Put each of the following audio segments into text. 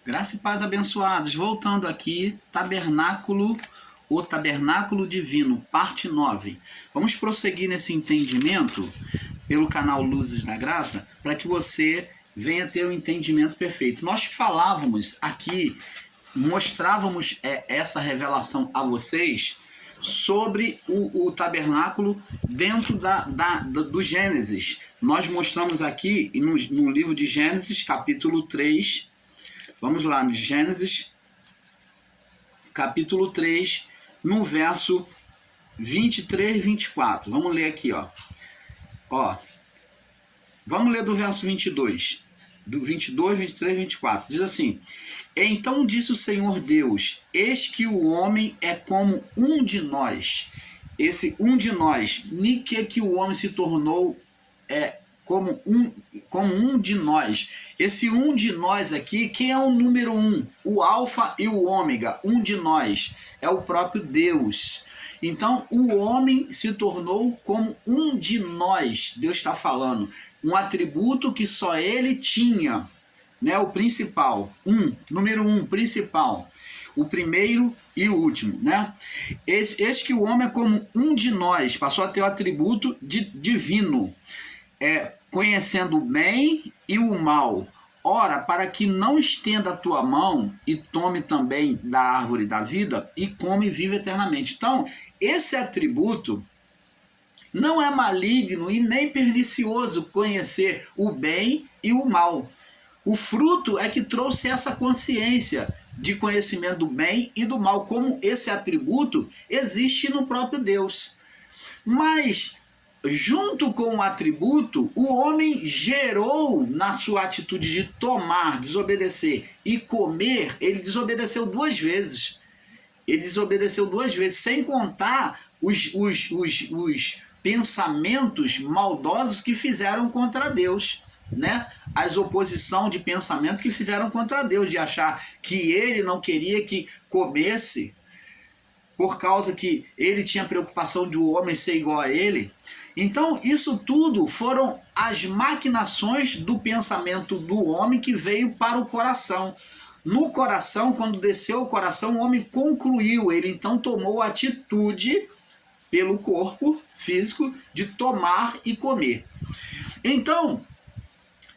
Graça e paz, abençoados. Voltando aqui, o Tabernáculo Divino, parte 9. Vamos prosseguir nesse entendimento pelo canal Luzes da Graça, para que você venha ter um entendimento perfeito. Nós falávamos aqui, mostrávamos essa revelação a vocês sobre o tabernáculo dentro do Gênesis. Nós mostramos aqui no livro de Gênesis, capítulo 3. Vamos lá, no Gênesis, capítulo 3, no verso 23 e 24. Vamos ler aqui, ó. Vamos ler do verso 22. Do 22, 23 e 24. Diz assim: Então disse o Senhor Deus: Eis que o homem é como um de nós. Esse um de nós, nem que o homem se tornou como um de nós. Esse um de nós aqui, quem é o número um? O alfa e o ômega, um de nós. É o próprio Deus. Então, o homem se tornou como um de nós. Deus está falando. Um atributo que só ele tinha, né? O principal. Número um, principal. O primeiro e o último, né? Eis que o homem é como um de nós. Passou a ter o atributo divino. Conhecendo o bem e o mal. Ora, para que não estenda a tua mão e tome também da árvore da vida e come e vive eternamente. Então, esse atributo não é maligno e nem pernicioso, conhecer o bem e o mal. O fruto é que trouxe essa consciência de conhecimento do bem e do mal, como esse atributo existe no próprio Deus. Mas junto com o atributo, o homem gerou na sua atitude de tomar, desobedecer e comer, ele desobedeceu duas vezes. Ele desobedeceu duas vezes, sem contar os pensamentos maldosos que fizeram contra Deus, né? As oposição de pensamento que fizeram contra Deus, de achar que ele não queria que comesse, por causa que ele tinha preocupação de o homem ser igual a ele. Então, isso tudo foram as maquinações do pensamento do homem que veio para o coração. No coração, quando desceu o coração, o homem concluiu. Ele então tomou a atitude pelo corpo físico de tomar e comer. Então,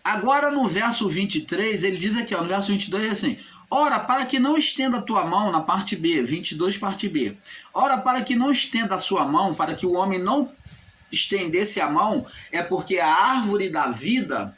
agora no verso 23, ele diz aqui, no verso 22 é assim: Ora, para que não estenda a tua mão, na parte B, 22 parte B. Ora, para que não estenda a sua mão, para que o homem não estendesse a mão, é porque a árvore da vida,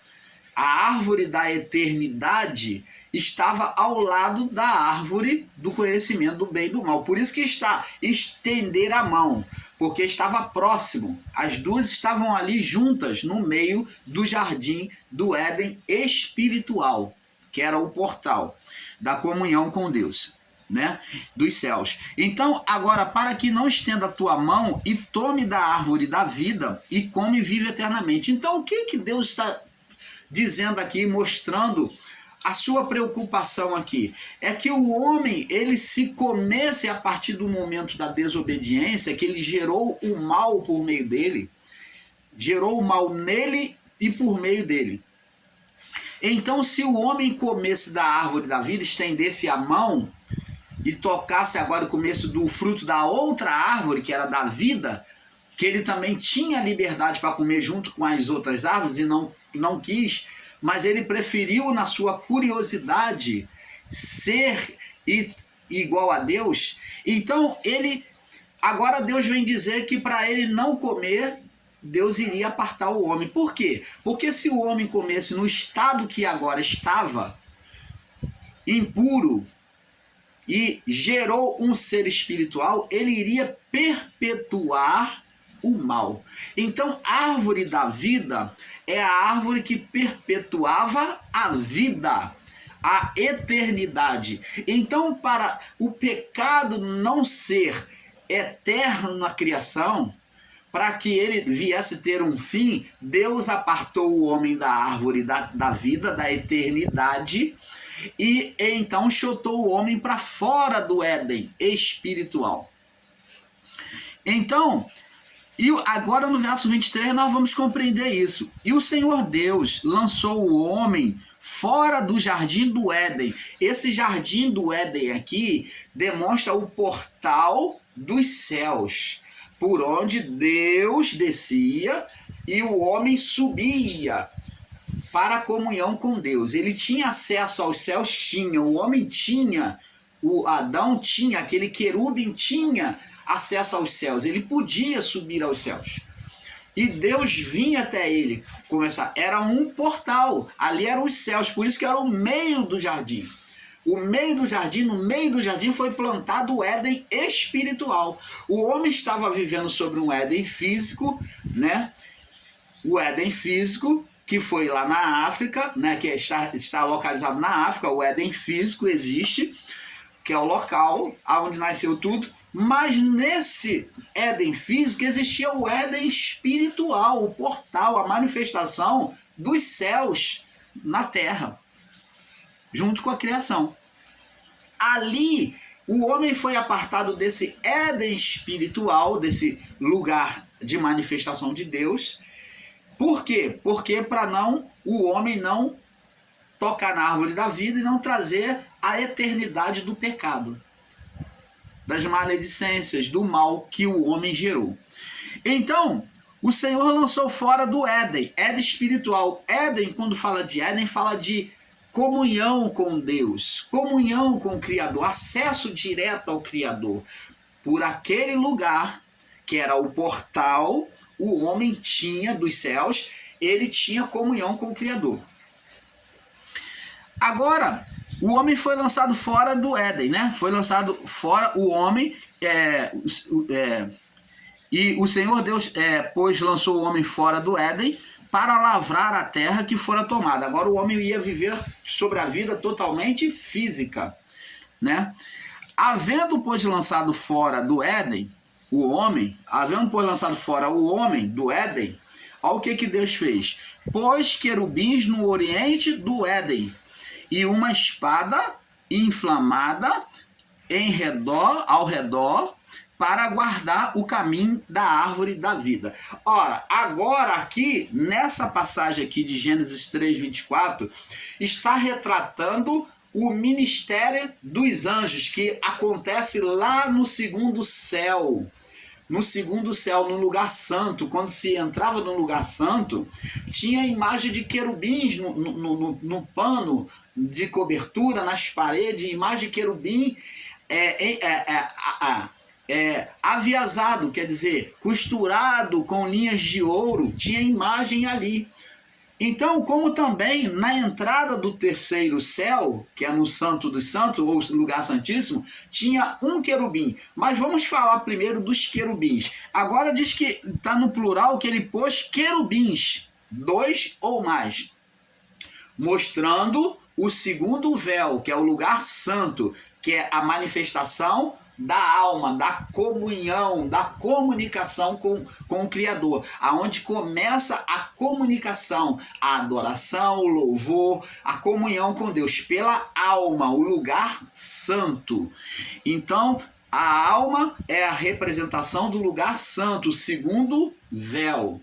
a árvore da eternidade, estava ao lado da árvore do conhecimento do bem e do mal. Por isso que está estender a mão, porque estava próximo. As duas estavam ali juntas no meio do jardim do Éden espiritual, que era o portal da comunhão com Deus, né, dos céus. Então, agora, para que não estenda a tua mão e tome da árvore da vida e come e vive eternamente. Então, o que Deus está dizendo aqui, mostrando a sua preocupação aqui? É que o homem, ele se comece a partir do momento da desobediência, que ele gerou o mal por meio dele, gerou o mal nele e por meio dele. Então, se o homem comesse da árvore da vida, estendesse a mão e tocasse agora o começo do fruto da outra árvore, que era da vida, que ele também tinha liberdade para comer junto com as outras árvores e não quis, mas ele preferiu, na sua curiosidade, ser igual a Deus. Então, agora Deus vem dizer que para ele não comer, Deus iria apartar o homem. Por quê? Porque se o homem comesse no estado que agora estava, impuro, e gerou um ser espiritual, ele iria perpetuar o mal. Então, a árvore da vida é a árvore que perpetuava a vida, a eternidade. Então, para o pecado não ser eterno na criação, para que ele viesse ter um fim, Deus apartou o homem da árvore da vida, da eternidade, e então chutou o homem para fora do Éden espiritual. Então, E agora no verso 23 nós vamos compreender isso. E o Senhor Deus lançou o homem fora do jardim do Éden. Esse jardim do Éden aqui demonstra o portal dos céus, por onde Deus descia e o homem subia para a comunhão com Deus. Ele tinha acesso aos céus? Tinha. O homem tinha, o Adão tinha, aquele querubim tinha acesso aos céus. Ele podia subir aos céus. E Deus vinha até ele. Era um portal. Ali eram os céus. Por isso que era o meio do jardim. No meio do jardim foi plantado o Éden espiritual. O homem estava vivendo sobre um Éden físico, né? O Éden físico, que foi lá na África, né? Que está localizado na África. O Éden físico existe, que é o local onde nasceu tudo. Mas nesse Éden físico existia o Éden espiritual, o portal, a manifestação dos céus na terra, junto com a criação. Ali, o homem foi apartado desse Éden espiritual, desse lugar de manifestação de Deus. Por quê? Porque para o homem não tocar na árvore da vida e não trazer a eternidade do pecado, das maledicências, do mal que o homem gerou. Então, o Senhor lançou fora do Éden, Éden espiritual. Éden, quando fala de Éden, fala de comunhão com Deus, comunhão com o Criador, acesso direto ao Criador. Por aquele lugar, que era o portal, o homem tinha dos céus, ele tinha comunhão com o Criador. Agora, o homem foi lançado fora do Éden, né? Foi lançado fora o homem, e o Senhor Deus, pois lançou o homem fora do Éden para lavrar a terra que fora tomada. Agora o homem ia viver sobre a vida totalmente física, né? Havendo, pois, lançado fora do Éden, havendo, pois, lançado fora o homem do Éden, olha o que Deus fez. Pôs querubins no oriente do Éden, e uma espada inflamada ao redor, para guardar o caminho da árvore da vida. Ora, agora aqui, nessa passagem aqui de Gênesis 3:24, está retratando o ministério dos anjos, que acontece lá no segundo céu. No segundo céu, no lugar santo. Quando se entrava no lugar santo, tinha a imagem de querubins no pano de cobertura, nas paredes, imagem de querubim aviasado, quer dizer, costurado com linhas de ouro, tinha imagem ali. Então, como também na entrada do terceiro céu, que é no Santo dos Santos, ou lugar santíssimo, tinha um querubim. Mas vamos falar primeiro dos querubins. Agora diz que está no plural que ele pôs querubins, 2 ou mais, mostrando o segundo véu, que é o lugar santo, que é a manifestação da alma, da comunhão, da comunicação com o Criador, aonde começa a comunicação, a adoração, o louvor, a comunhão com Deus pela alma, o lugar santo. Então, a alma é a representação do lugar santo, segundo véu,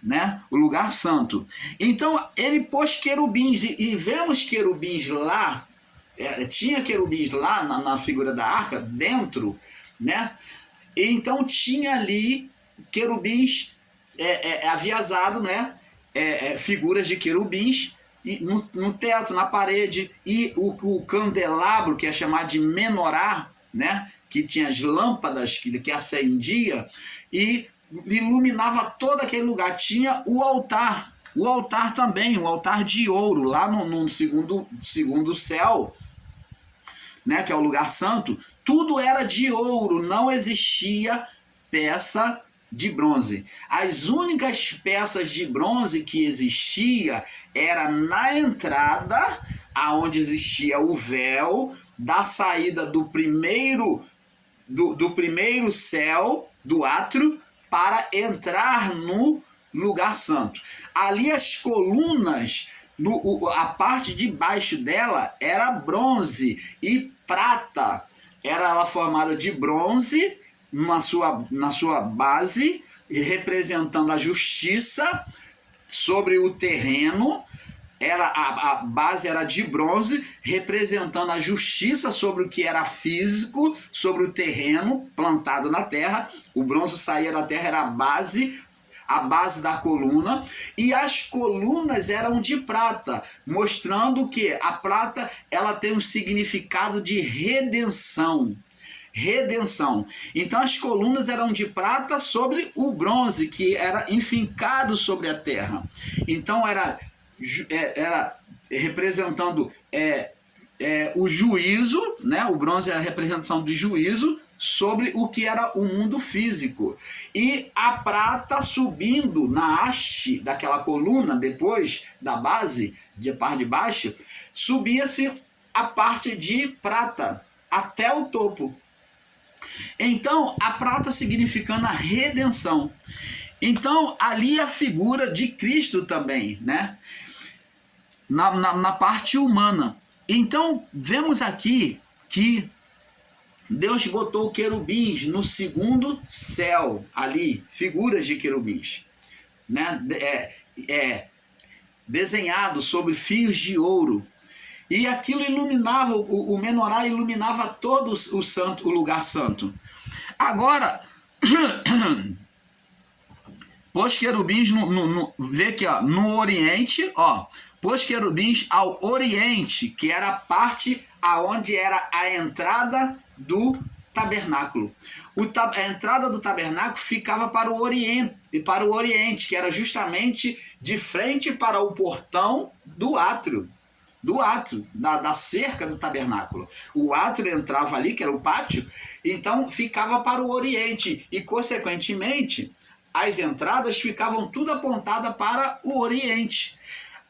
né? O lugar santo. Então, ele pôs querubins, e vemos querubins lá. Tinha querubins lá na figura da arca, dentro, né? Então tinha ali querubins aviasado, né? Figuras de querubins e no teto, na parede, e o candelabro, que é chamado de menorá, né? Que tinha as lâmpadas que acendia e iluminava todo aquele lugar. Tinha o altar também, o altar de ouro, lá no segundo céu, né, que é o lugar santo. Tudo era de ouro, não existia peça de bronze. As únicas peças de bronze que existia era na entrada, aonde existia o véu da saída do primeiro céu, do átrio, para entrar no lugar santo. Ali as colunas, a parte de baixo dela era bronze e prata. Era ela formada de bronze na sua base, representando a justiça sobre o terreno, a base era de bronze, representando a justiça sobre o que era físico, sobre o terreno plantado na terra. O bronze saía da terra, era a base da coluna, e as colunas eram de prata, mostrando que a prata ela tem um significado de redenção. Então as colunas eram de prata sobre o bronze, que era enfincado sobre a terra. Então era representando o juízo, né? O bronze era a representação de juízo sobre o que era o mundo físico. E a prata subindo na haste daquela coluna, depois da base, de parte de baixo, subia-se a parte de prata até o topo. Então, a prata significando a redenção. Então, ali a figura de Cristo também, né? Na parte humana. Então, vemos aqui que Deus botou querubins no segundo céu, ali, figuras de querubins, né? Desenhado sobre fios de ouro. E aquilo iluminava, o menorá iluminava todo o lugar santo. Agora, pôs querubins, vê aqui, ó, no oriente, ó, pôs querubins ao oriente, que era a parte aonde era a entrada do tabernáculo. A entrada do tabernáculo ficava para o oriente, que era justamente de frente para o portão do átrio. Da cerca do tabernáculo. O átrio entrava ali, que era o pátio, então ficava para o oriente, e consequentemente as entradas ficavam tudo apontadas para o oriente.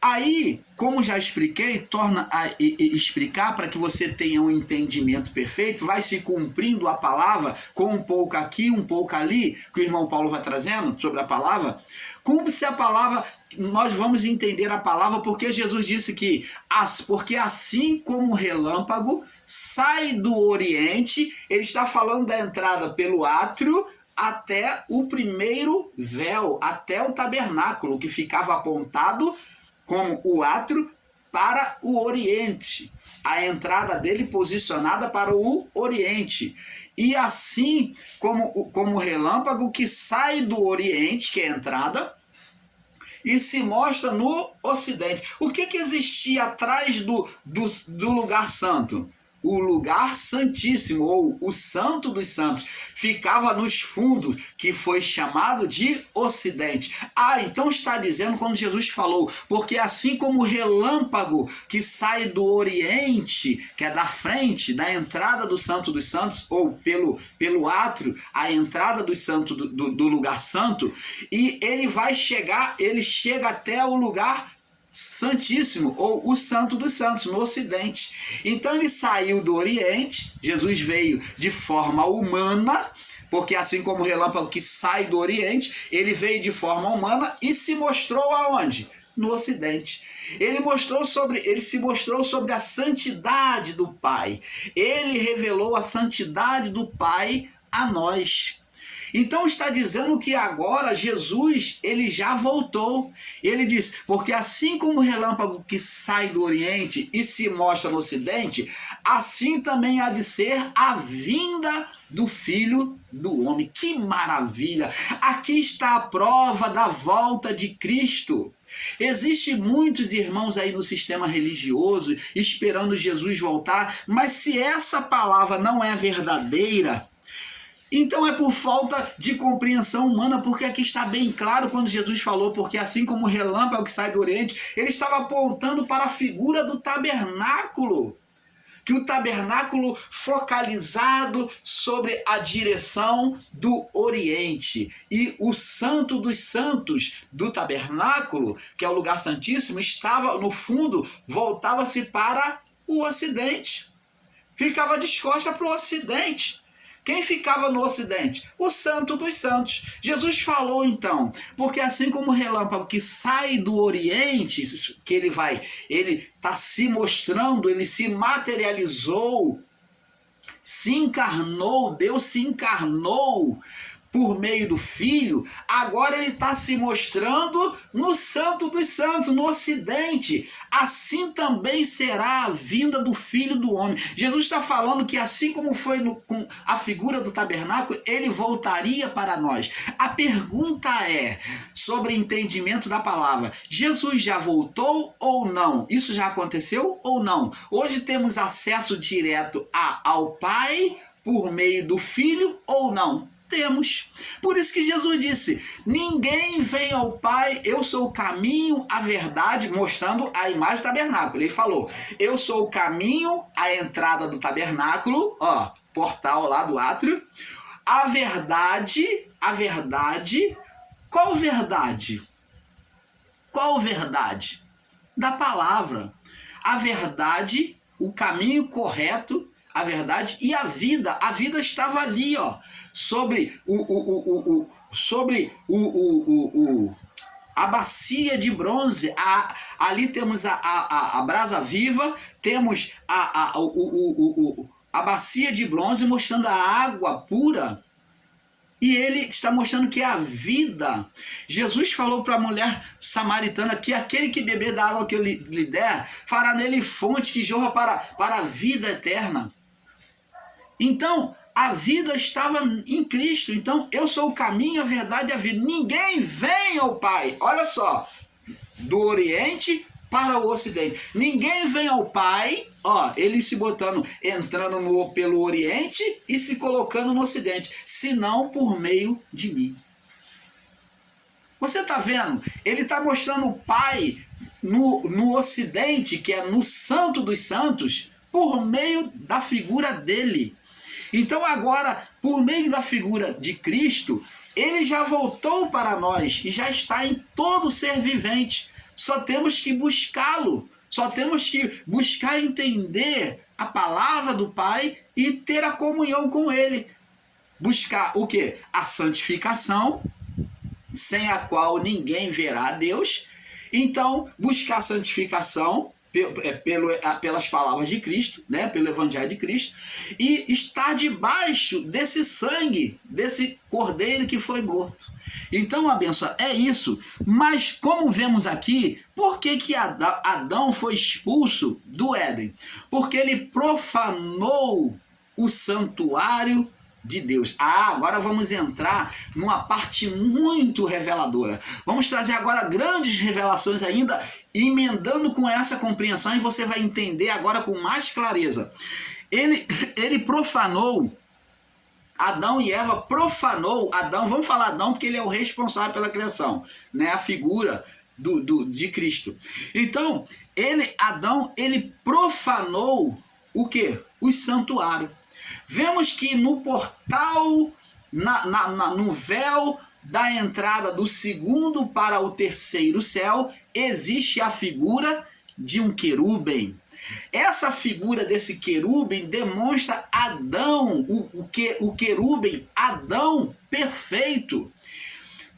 Aí, como já expliquei, torna a explicar para que você tenha um entendimento perfeito, vai se cumprindo a palavra com um pouco aqui, um pouco ali, que o irmão Paulo vai trazendo sobre a palavra. Cumpre-se a palavra, nós vamos entender a palavra, porque Jesus disse que, porque assim como o relâmpago sai do oriente, ele está falando da entrada pelo átrio até o primeiro véu, até o tabernáculo, que ficava apontado como o átrio para o oriente, a entrada dele posicionada para o oriente. E assim como o relâmpago que sai do oriente, que é a entrada, e se mostra no ocidente. O que existia atrás do lugar santo? O lugar santíssimo, ou o santo dos santos, ficava nos fundos, que foi chamado de ocidente. Então está dizendo, quando Jesus falou, porque assim como o relâmpago que sai do oriente, que é da frente, da entrada do santo dos santos, ou pelo átrio, a entrada do santo do lugar santo, e ele chega até o lugar santíssimo, ou o santo dos santos, no ocidente. Então ele saiu do oriente, Jesus veio de forma humana, porque assim como o relâmpago que sai do oriente, ele veio de forma humana e se mostrou aonde? No ocidente. Ele se mostrou sobre a santidade do Pai. Ele revelou a santidade do Pai a nós. Então está dizendo que agora Jesus, ele já voltou. Ele diz, porque assim como o relâmpago que sai do oriente e se mostra no ocidente, assim também há de ser a vinda do Filho do Homem. Que maravilha! Aqui está a prova da volta de Cristo. Existem muitos irmãos aí no sistema religioso esperando Jesus voltar, mas se essa palavra não é verdadeira, então é por falta de compreensão humana, porque aqui está bem claro quando Jesus falou, porque assim como o relâmpago que sai do oriente, ele estava apontando para a figura do tabernáculo, que o tabernáculo focalizado sobre a direção do oriente, e o santo dos santos do tabernáculo, que é o lugar santíssimo, estava no fundo, voltava-se para o ocidente, ficava de costas para o ocidente. Quem ficava no ocidente? O santo dos santos. Jesus falou então, porque assim como o relâmpago que sai do oriente, que ele está se mostrando, ele se materializou, se encarnou, Deus se encarnou por meio do Filho, agora ele está se mostrando no Santo dos Santos, no Ocidente. Assim também será a vinda do Filho do Homem. Jesus está falando que assim como foi com a figura do tabernáculo, ele voltaria para nós. A pergunta é sobre entendimento da palavra. Jesus já voltou ou não? Isso já aconteceu ou não? Hoje temos acesso direto ao Pai por meio do Filho ou não? Temos. Por isso que Jesus disse: ninguém vem ao Pai, eu sou o caminho, a verdade, mostrando a imagem do tabernáculo. Ele falou: eu sou o caminho, a entrada do tabernáculo, ó, portal lá do átrio, a verdade, qual verdade? Qual verdade? Da palavra. A verdade, o caminho correto, a verdade e a vida. A vida estava ali, ó, sobre a bacia de bronze. Ali temos a brasa viva, temos a bacia de bronze mostrando a água pura. E ele está mostrando que é a vida. Jesus falou para a mulher samaritana que aquele que beber da água que eu lhe der, fará nele fonte que jorra para a vida eterna. Então, a vida estava em Cristo. Então, eu sou o caminho, a verdade e a vida. Ninguém vem ao Pai. Olha só, do Oriente para o Ocidente. Ninguém vem ao Pai, ó, ele se botando, entrando pelo Oriente e se colocando no Ocidente, senão por meio de mim. Você está vendo? Ele está mostrando o Pai no Ocidente, que é no Santo dos Santos, por meio da figura dele. Então agora, por meio da figura de Cristo, ele já voltou para nós e já está em todo ser vivente. Só temos que buscá-lo, só temos que buscar entender a palavra do Pai e ter a comunhão com ele. Buscar o quê? A santificação, sem a qual ninguém verá a Deus. Então, buscar a santificação pelas palavras de Cristo, né? Pelo Evangelho de Cristo, e estar debaixo desse sangue, desse cordeiro que foi morto. Então, a benção é isso. Mas, como vemos aqui, por que Adão foi expulso do Éden? Porque ele profanou o santuário de Deus. Agora vamos entrar numa parte muito reveladora. Vamos trazer agora grandes revelações ainda, emendando com essa compreensão, e você vai entender agora com mais clareza. Ele profanou, Adão e Eva profanou Adão. Vamos falar Adão porque ele é o responsável pela criação, né? A figura de Cristo. Então, Adão, ele profanou o quê? O santuário. Vemos que no portal, no véu da entrada do segundo para o terceiro céu, existe a figura de um querubim. Essa figura desse querubim demonstra Adão, o querubim, Adão perfeito,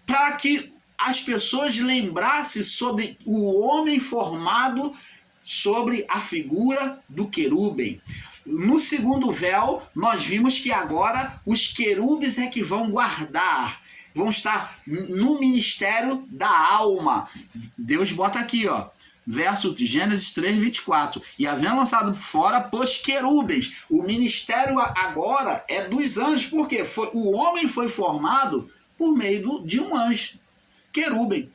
para que as pessoas lembrassem sobre o homem formado sobre a figura do querubim. No segundo véu, nós vimos que agora os querubins é que vão guardar, vão estar no ministério da alma. Deus bota aqui, ó, verso de Gênesis 3, 24. E havendo lançado fora, pôs querubins. O ministério agora é dos anjos, porque o homem foi formado por meio de um anjo, querubim.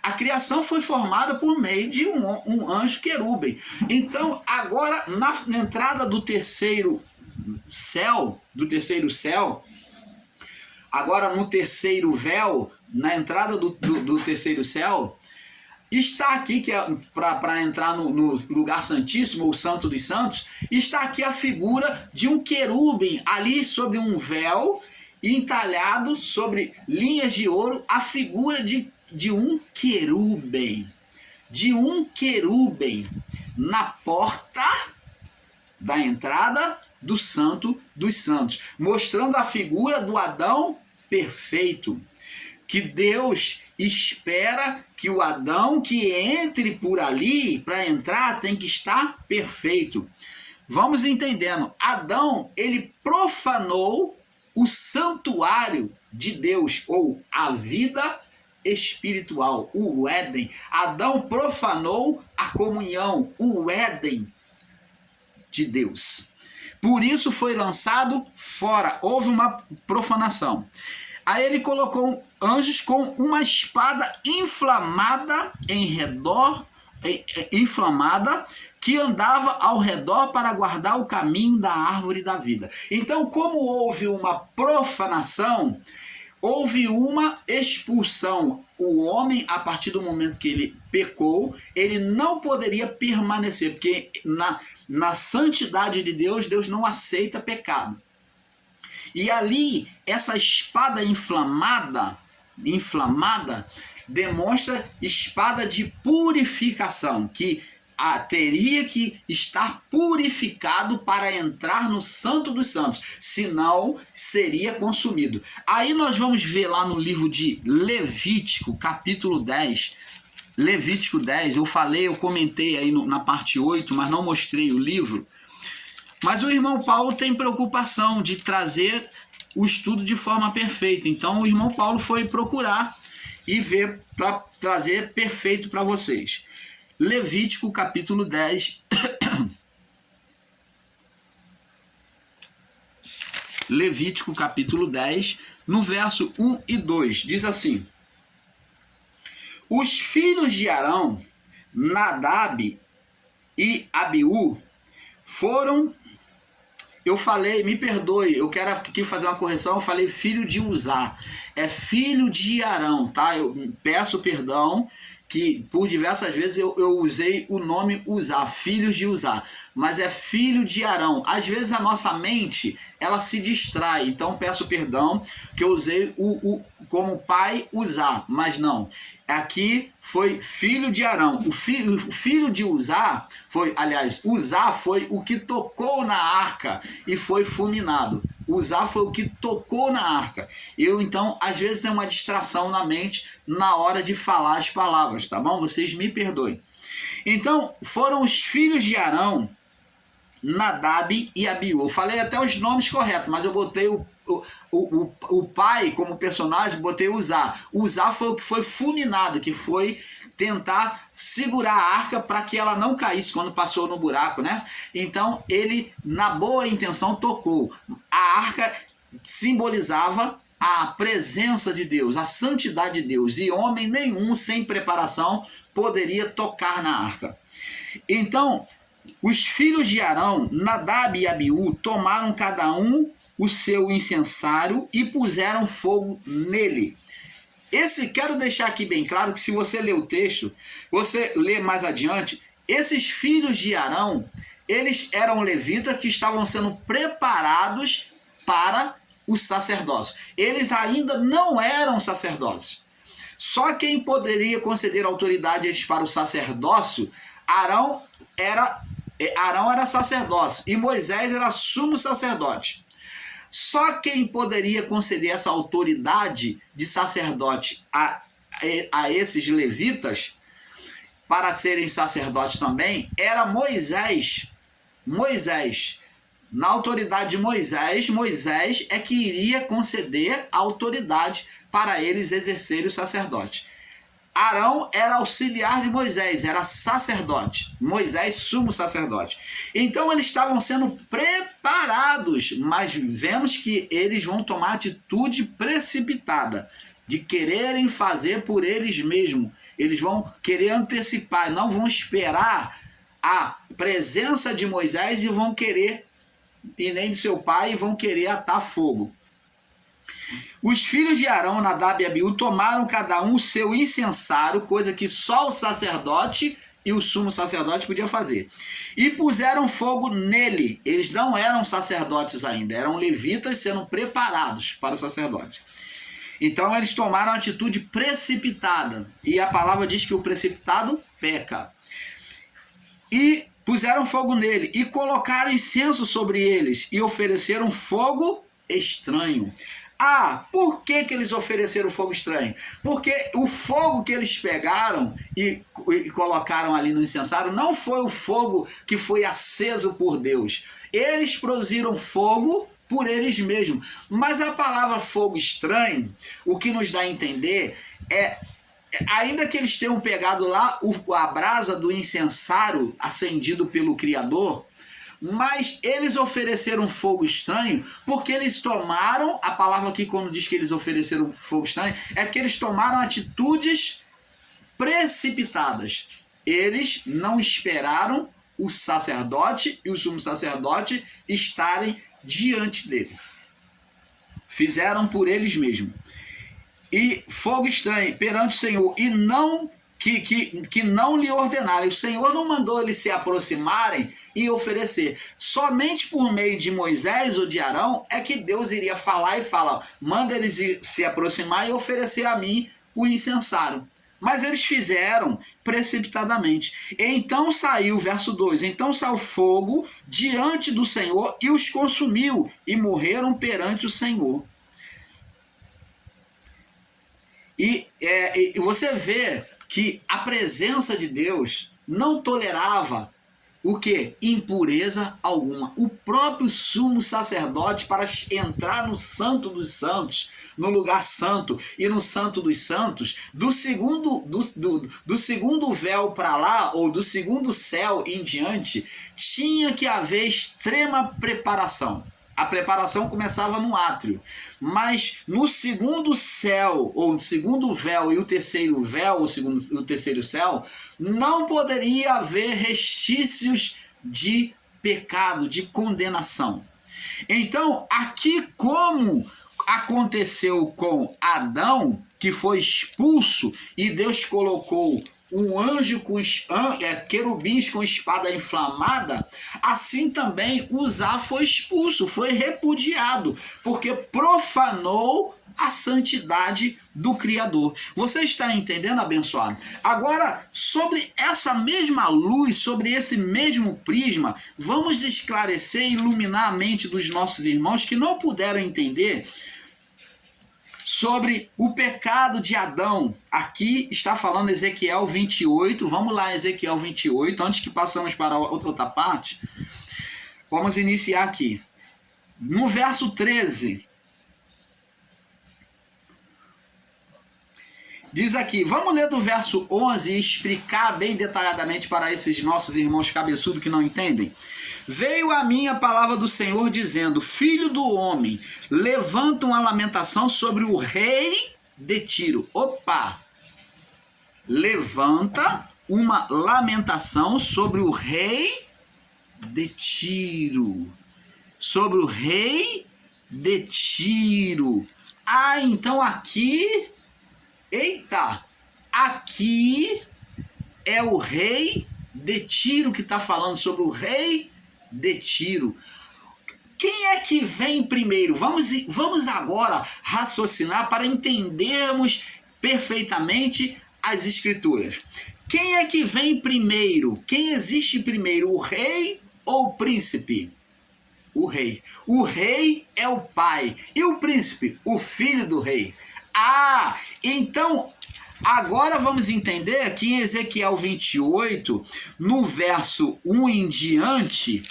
A criação foi formada por meio de um anjo querubim. Então, agora, na entrada do terceiro céu, agora no terceiro véu, na entrada do terceiro céu, está aqui, que é para entrar no lugar santíssimo, o Santo dos Santos, está aqui a figura de um querubim, ali sobre um véu, entalhado sobre linhas de ouro, a figura de um querubim, na porta da entrada do Santo dos Santos, mostrando a figura do Adão perfeito, que Deus espera que o Adão que entre por ali, para entrar, tem que estar perfeito. Vamos entendendo, Adão, ele profanou o santuário de Deus, ou a vida espiritual, o Éden. Adão profanou a comunhão, o Éden de Deus. Por isso foi lançado fora, houve uma profanação. Aí ele colocou anjos com uma espada inflamada inflamada, que andava ao redor para guardar o caminho da árvore da vida. Então, como houve uma profanação, houve uma expulsão. O homem, a partir do momento que ele pecou, ele não poderia permanecer, porque na santidade de Deus, Deus não aceita pecado. E ali, essa espada inflamada demonstra espada de purificação, que teria que estar purificado para entrar no Santo dos Santos, senão seria consumido. Aí nós vamos ver lá no livro de Levítico, capítulo 10. Levítico 10, eu comentei aí na parte 8, mas não mostrei o livro. Mas o irmão Paulo tem preocupação de trazer o estudo de forma perfeita. Então o irmão Paulo foi procurar e ver para trazer perfeito para vocês. Levítico capítulo 10. Levítico capítulo 10, no verso 1 e 2, diz assim: os filhos de Arão, Nadab e Abiú, foram... Eu falei, me perdoe, eu quero aqui fazer uma correção, eu falei filho de Uzá. É filho de Arão, tá? Eu peço perdão, que por diversas vezes eu usei o nome Uzá, filhos de Uzá, mas é filho de Arão. Às vezes a nossa mente, ela se distrai, então peço perdão que eu usei como pai Uzá, mas não. Aqui foi filho de Arão. O filho de Uzá foi, aliás, Uzá foi o que tocou na arca e foi fulminado. Uzá foi o que tocou na arca. Eu, então, às vezes tem uma distração na mente na hora de falar as palavras, tá bom? Vocês me perdoem. Então, foram os filhos de Arão, Nadab e Abiú. Eu falei até os nomes corretos, mas eu botei o pai como personagem, botei Uzá. Uzá foi o que foi fulminado, que foi tentar segurar a arca para que ela não caísse quando passou no buraco, né? Então ele, na boa intenção, tocou. A arca simbolizava a presença de Deus, a santidade de Deus, e homem nenhum sem preparação poderia tocar na arca. Então, os filhos de Arão, Nadab e Abiú, tomaram cada um o seu incensário e puseram fogo nele. Quero deixar aqui bem claro que se você ler o texto, você lê mais adiante, esses filhos de Arão, eles eram levitas que estavam sendo preparados para o sacerdócio. Eles ainda não eram sacerdotes. Só quem poderia conceder autoridade a eles para o sacerdócio, Arão era sacerdote e Moisés era sumo sacerdote. Só quem poderia conceder essa autoridade de sacerdote a esses levitas para serem sacerdotes também era Moisés. Na autoridade de Moisés é que iria conceder a autoridade para eles exercerem o sacerdote. Arão era auxiliar de Moisés, era sacerdote. Moisés, sumo sacerdote. Então eles estavam sendo preparados, mas vemos que eles vão tomar atitude precipitada, de quererem fazer por eles mesmos. Eles vão querer antecipar, não vão esperar a presença de Moisés e vão querer, e nem de seu pai, e vão querer atar fogo. Os filhos de Arão, Nadab e Abiú, tomaram cada um o seu incensário, coisa que só o sacerdote e o sumo sacerdote podia fazer, e puseram fogo nele. Eles não eram sacerdotes ainda, eram levitas sendo preparados para o sacerdote. Então eles tomaram a atitude precipitada, e a palavra diz que o precipitado peca. E puseram fogo nele, e colocaram incenso sobre eles, e ofereceram fogo estranho. Por que eles ofereceram fogo estranho? Porque o fogo que eles pegaram e colocaram ali no incensário não foi o fogo que foi aceso por Deus. Eles produziram fogo por eles mesmos. Mas a palavra fogo estranho, o que nos dá a entender é, ainda que eles tenham pegado lá a brasa do incensário acendido pelo Criador, mas eles ofereceram fogo estranho porque eles tomaram, a palavra aqui quando diz que eles ofereceram fogo estranho, é que eles tomaram atitudes precipitadas. Eles não esperaram o sacerdote e o sumo sacerdote estarem diante dele. Fizeram por eles mesmos. E fogo estranho perante o Senhor, e não que não lhe ordenaram. O Senhor não mandou eles se aproximarem e oferecer. Somente por meio de Moisés ou de Arão é que Deus iria falar e falar: manda eles se aproximar e oferecer a mim o incensário. Mas eles fizeram precipitadamente. Então saiu, verso 2, então saiu fogo diante do Senhor e os consumiu, e morreram perante o Senhor. E você vê que a presença de Deus não tolerava o quê? Impureza alguma. O próprio sumo sacerdote, para entrar no Santo dos Santos, no lugar santo e no Santo dos Santos, do segundo véu para lá, ou do segundo céu em diante, tinha que haver extrema preparação. A preparação começava no átrio, mas no segundo céu, ou no segundo véu e o terceiro véu, o terceiro céu, não poderia haver restícios de pecado, de condenação. Então, aqui como aconteceu com Adão, que foi expulso e Deus colocou um anjo com querubins com espada inflamada, assim também Uzá foi expulso, foi repudiado, porque profanou a santidade do Criador. Você está entendendo, abençoado? Agora, sobre essa mesma luz, sobre esse mesmo prisma, vamos esclarecer e iluminar a mente dos nossos irmãos que não puderam entender sobre o pecado de Adão. Aqui está falando Ezequiel 28. Vamos lá, Ezequiel 28. Antes que passamos para a outra parte, vamos iniciar aqui. No verso 13, diz aqui, vamos ler do verso 11 e explicar bem detalhadamente para esses nossos irmãos cabeçudos que não entendem. Veio a mim a palavra do Senhor dizendo: filho do homem, levanta uma lamentação sobre o rei de Tiro. Opa! Levanta uma lamentação sobre o rei de Tiro. Sobre o rei de Tiro. Ah, então aqui... Eita! Aqui é o rei de Tiro que está falando, sobre o rei de Tiro. Quem é que vem primeiro? Vamos agora raciocinar para entendermos perfeitamente as escrituras. Quem é que vem primeiro? Quem existe primeiro, o rei ou o príncipe? O rei. O rei é o pai. E o príncipe? O filho do rei. Ah, então agora vamos entender que em Ezequiel 28, no verso 1 em diante,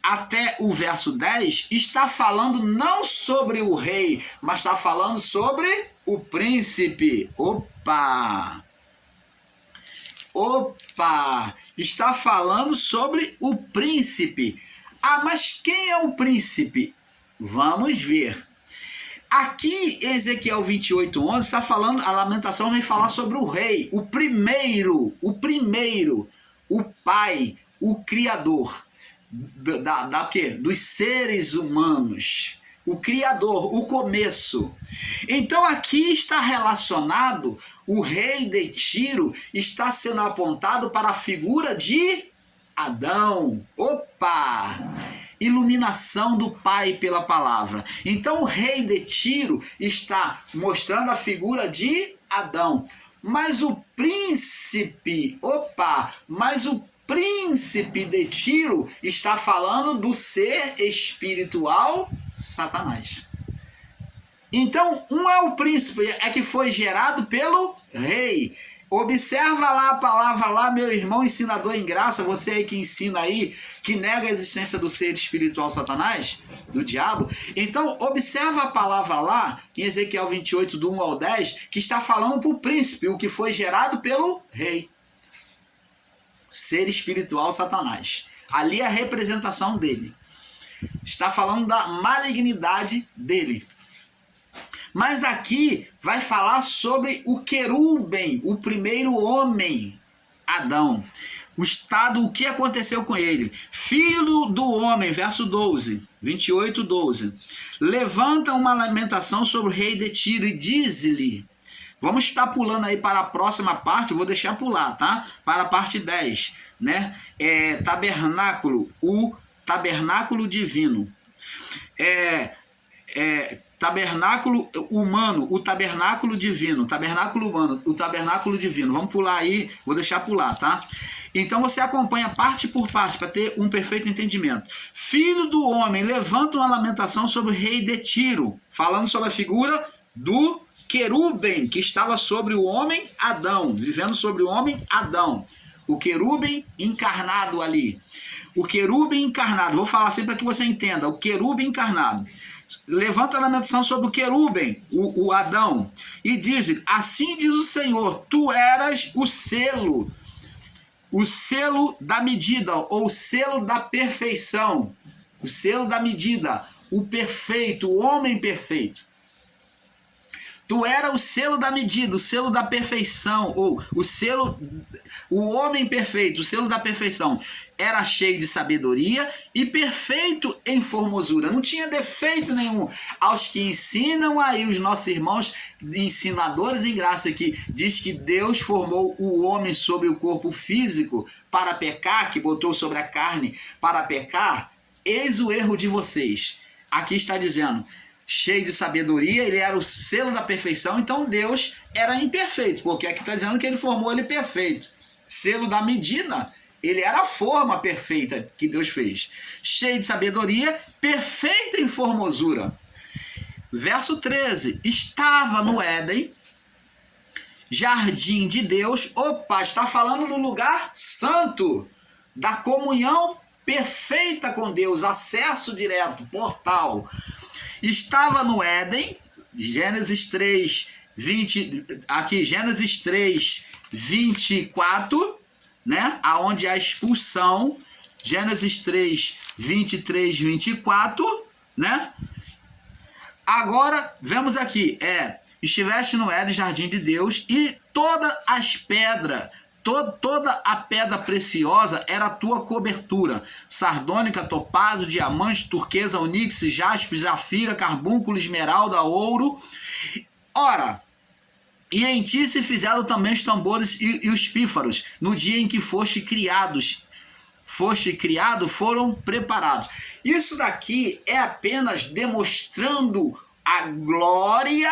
até o verso 10, está falando não sobre o rei, mas está falando sobre o príncipe. Opa! Está falando sobre o príncipe. Ah, mas quem é o príncipe? Vamos ver. Aqui, Ezequiel 28:11 está falando, a lamentação vem falar sobre o rei, o primeiro, o pai, o criador dos seres humanos, o criador, o começo. Então aqui está relacionado, o rei de Tiro está sendo apontado para a figura de Adão. Opa! Iluminação do Pai pela palavra. Então o rei de Tiro está mostrando a figura de Adão. Mas o príncipe, príncipe de Tiro está falando do ser espiritual Satanás. Então, um é o príncipe, é que foi gerado pelo rei. Observa lá a palavra lá, meu irmão ensinador em graça, você aí que ensina aí, que nega a existência do ser espiritual Satanás, do diabo. Então, observa a palavra lá, em Ezequiel 28, do 1 ao 10, que está falando para o príncipe, o que foi gerado pelo rei. Ser espiritual Satanás. Ali é a representação dele. Está falando da malignidade dele. Mas aqui vai falar sobre o querubem, o primeiro homem, Adão. O estado, o que aconteceu com ele? Filho do homem, verso 12, 28, 12. Levanta uma lamentação sobre o rei de Tiro e diz-lhe. Vamos estar pulando aí para a próxima parte, vou deixar pular, tá? Para a parte 10, né? Tabernáculo, o tabernáculo divino. Tabernáculo humano, o tabernáculo divino, tabernáculo humano, o tabernáculo divino. Vamos pular aí, vou deixar pular, tá? Então você acompanha parte por parte para ter um perfeito entendimento. Filho do homem, levanta uma lamentação sobre o rei de Tiro, falando sobre a figura do querubem que estava sobre o homem Adão, vivendo sobre o homem Adão. O querubem encarnado ali. O querubem encarnado, vou falar assim para que você entenda, o querubem encarnado. Levanta a lamentação sobre o querubem, o Adão, e diz: assim diz o Senhor, tu eras o selo da medida, ou o selo da perfeição, o selo da medida, o perfeito, o homem perfeito. Tu era o selo da medida, o selo da perfeição, ou o homem perfeito, o selo da perfeição. Era cheio de sabedoria e perfeito em formosura. Não tinha defeito nenhum. Aos que ensinam aí, os nossos irmãos ensinadores em graça, que diz que Deus formou o homem sobre o corpo físico para pecar, que botou sobre a carne para pecar, eis o erro de vocês. Aqui está dizendo, cheio de sabedoria, ele era o selo da perfeição, então Deus era imperfeito, porque aqui está dizendo que ele formou ele perfeito. Selo da medida, ele era a forma perfeita que Deus fez. Cheio de sabedoria, perfeito em formosura. Verso 13, estava no Éden, jardim de Deus. Opa, está falando do lugar santo, da comunhão perfeita com Deus, acesso direto, portal. Estava no Éden, Gênesis 3, 20, aqui Gênesis 3, 24, né? Aonde a expulsão, Gênesis 3, 23, 24, né? Agora, vemos aqui, estiveste no Éden, jardim de Deus, e todas as pedras, toda a pedra preciosa era a tua cobertura, sardônica, topázio, diamante, turquesa, onix, jaspe, zafira, carbúnculo, esmeralda, ouro. Ora, e em ti se fizeram também os tambores e os pífaros, no dia em que foste criado, foram preparados. Isso daqui é apenas demonstrando a glória